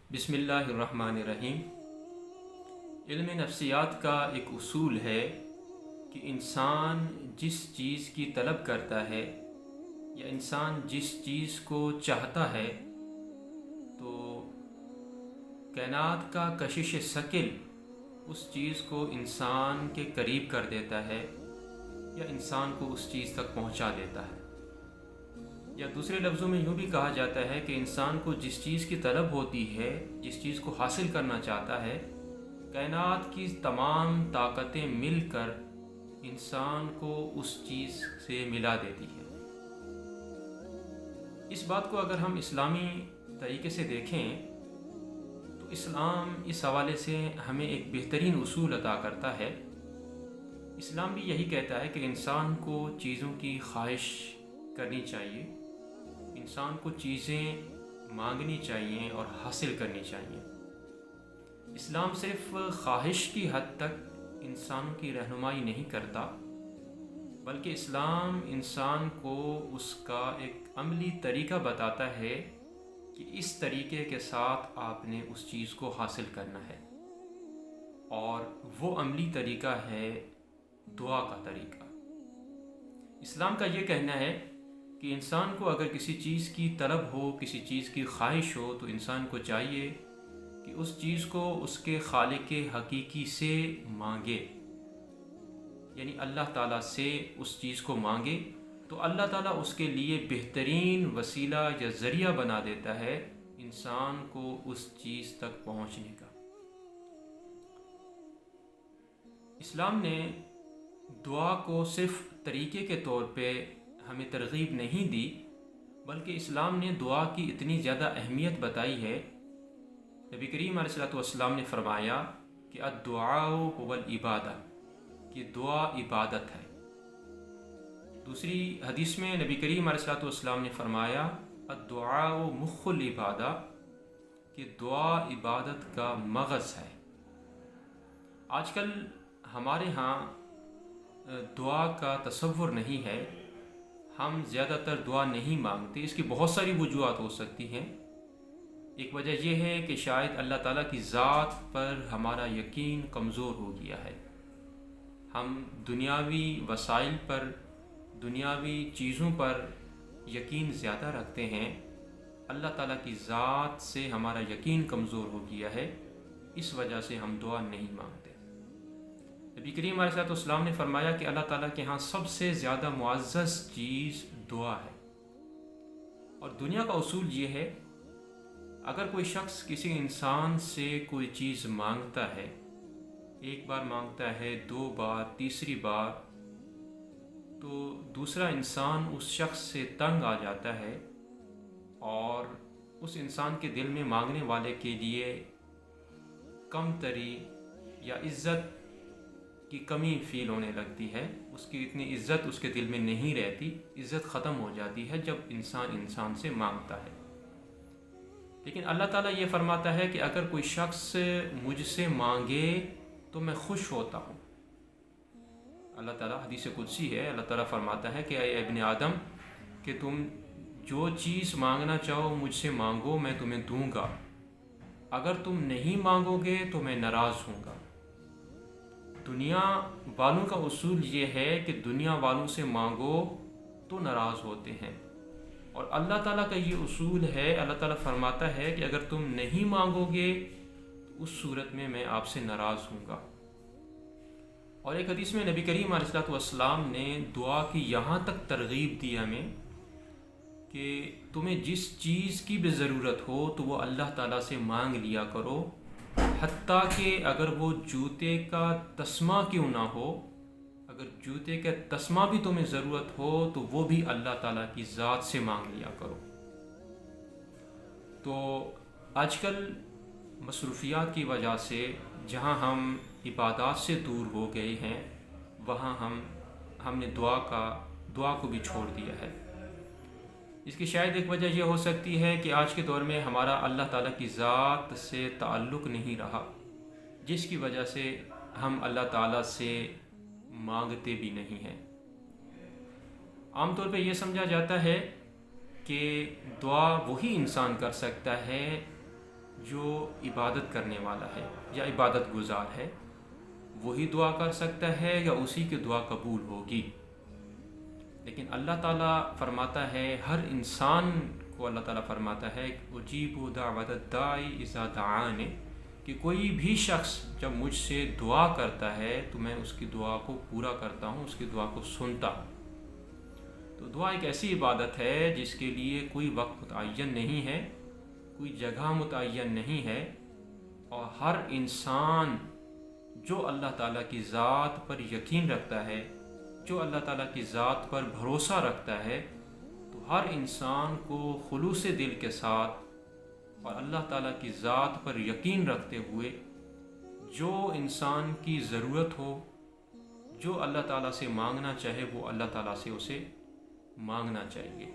بسم اللہ الرحمن الرحیم۔ علم نفسیات کا ایک اصول ہے کہ انسان جس چیز کی طلب کرتا ہے یا انسان جس چیز کو چاہتا ہے تو کائنات کا کشش ثقل اس چیز کو انسان کے قریب کر دیتا ہے یا انسان کو اس چیز تک پہنچا دیتا ہے، یا دوسرے لفظوں میں یوں بھی کہا جاتا ہے کہ انسان کو جس چیز کی طلب ہوتی ہے، جس چیز کو حاصل کرنا چاہتا ہے، کائنات کی تمام طاقتیں مل کر انسان کو اس چیز سے ملا دیتی ہے۔ اس بات کو اگر ہم اسلامی طریقے سے دیکھیں تو اسلام اس حوالے سے ہمیں ایک بہترین اصول عطا کرتا ہے۔ اسلام بھی یہی کہتا ہے کہ انسان کو چیزوں کی خواہش کرنی چاہیے، انسان کو چیزیں مانگنی چاہیے اور حاصل کرنی چاہیے۔ اسلام صرف خواہش کی حد تک انسانوں کی رہنمائی نہیں کرتا، بلکہ اسلام انسان کو اس کا ایک عملی طریقہ بتاتا ہے کہ اس طریقے کے ساتھ آپ نے اس چیز کو حاصل کرنا ہے، اور وہ عملی طریقہ ہے دعا کا طریقہ۔ اسلام کا یہ کہنا ہے کہ انسان کو اگر کسی چیز کی طلب ہو، کسی چیز کی خواہش ہو، تو انسان کو چاہیے کہ اس چیز کو اس کے خالق حقیقی سے مانگے، یعنی اللہ تعالیٰ سے اس چیز کو مانگے تو اللہ تعالیٰ اس کے لیے بہترین وسیلہ یا ذریعہ بنا دیتا ہے انسان کو اس چیز تک پہنچنے کا۔ اسلام نے دعا کو صرف طریقے کے طور پہ ہمیں ترغیب نہیں دی، بلکہ اسلام نے دعا کی اتنی زیادہ اہمیت بتائی ہے۔ نبی کریم علیہ السلام نے فرمایا کہ الدعاء هو العبادہ، کہ دعا عبادت ہے۔ دوسری حدیث میں نبی کریم علیہ السلام نے فرمایا الدعاء مخ العبادہ، کہ دعا عبادت کا مغز ہے۔ آج کل ہمارے ہاں دعا کا تصور نہیں ہے، ہم زیادہ تر دعا نہیں مانگتے۔ اس کی بہت ساری وجوہات ہو سکتی ہیں۔ ایک وجہ یہ ہے کہ شاید اللہ تعالیٰ کی ذات پر ہمارا یقین کمزور ہو گیا ہے، ہم دنیاوی وسائل پر، دنیاوی چیزوں پر یقین زیادہ رکھتے ہیں، اللہ تعالیٰ کی ذات سے ہمارا یقین کمزور ہو گیا ہے، اس وجہ سے ہم دعا نہیں مانگتے۔ نبی کریم علیہ السلام نے فرمایا کہ اللہ تعالیٰ کے ہاں سب سے زیادہ معزز چیز دعا ہے، اور دنیا کا اصول یہ ہے، اگر کوئی شخص کسی انسان سے کوئی چیز مانگتا ہے، ایک بار مانگتا ہے، دو بار، تیسری بار، تو دوسرا انسان اس شخص سے تنگ آ جاتا ہے اور اس انسان کے دل میں مانگنے والے کے لیے کم تری یا عزت کی کمی فیل ہونے لگتی ہے، اس کی اتنی عزت اس کے دل میں نہیں رہتی، عزت ختم ہو جاتی ہے جب انسان سے مانگتا ہے۔ لیکن اللہ تعالیٰ یہ فرماتا ہے کہ اگر کوئی شخص مجھ سے مانگے تو میں خوش ہوتا ہوں۔ اللہ تعالیٰ، حدیث قدسی ہے، اللہ تعالیٰ فرماتا ہے کہ اے ابن آدم، کہ تم جو چیز مانگنا چاہو مجھ سے مانگو، میں تمہیں دوں گا، اگر تم نہیں مانگو گے تو میں ناراض ہوں گا۔ دنیا والوں کا اصول یہ ہے کہ دنیا والوں سے مانگو تو ناراض ہوتے ہیں، اور اللہ تعالیٰ کا یہ اصول ہے، اللہ تعالیٰ فرماتا ہے کہ اگر تم نہیں مانگو گے تو اس صورت میں آپ سے ناراض ہوں گا۔ اور ایک حدیث میں نبی کریم علیہ السلام نے دعا کی یہاں تک ترغیب دی ہمیں کہ تمہیں جس چیز کی بھی ضرورت ہو تو وہ اللہ تعالیٰ سے مانگ لیا کرو، حتیٰ کہ اگر وہ جوتے کا تسمہ کیوں نہ ہو، اگر جوتے کا تسمہ بھی تمہیں ضرورت ہو تو وہ بھی اللہ تعالیٰ کی ذات سے مانگ لیا کرو۔ تو آج کل مصروفیات کی وجہ سے جہاں ہم عبادات سے دور ہو گئے ہیں، وہاں ہم نے دعا کو بھی چھوڑ دیا ہے۔ اس کی شاید ایک وجہ یہ ہو سکتی ہے کہ آج کے دور میں ہمارا اللہ تعالیٰ کی ذات سے تعلق نہیں رہا، جس کی وجہ سے ہم اللہ تعالیٰ سے مانگتے بھی نہیں ہیں۔ عام طور پہ یہ سمجھا جاتا ہے کہ دعا وہی انسان کر سکتا ہے جو عبادت کرنے والا ہے یا عبادت گزار ہے وہی دعا کر سکتا ہے یا اسی کی دعا قبول ہوگی۔ لیکن اللہ تعالیٰ فرماتا ہے، ہر انسان کو اللہ تعالیٰ فرماتا ہے اجیب دعوت الداعی اذا دعان، کہ کوئی بھی شخص جب مجھ سے دعا کرتا ہے تو میں اس کی دعا کو پورا کرتا ہوں، اس کی دعا کو سنتا ہوں۔ تو دعا ایک ایسی عبادت ہے جس کے لیے کوئی وقت متعین نہیں ہے، کوئی جگہ متعین نہیں ہے، اور ہر انسان جو اللہ تعالیٰ کی ذات پر یقین رکھتا ہے، جو اللہ تعالیٰ کی ذات پر بھروسہ رکھتا ہے، تو ہر انسان کو خلوص دل کے ساتھ اور اللہ تعالیٰ کی ذات پر یقین رکھتے ہوئے جو انسان کی ضرورت ہو، جو اللہ تعالیٰ سے مانگنا چاہے، وہ اللہ تعالیٰ سے اسے مانگنا چاہیے۔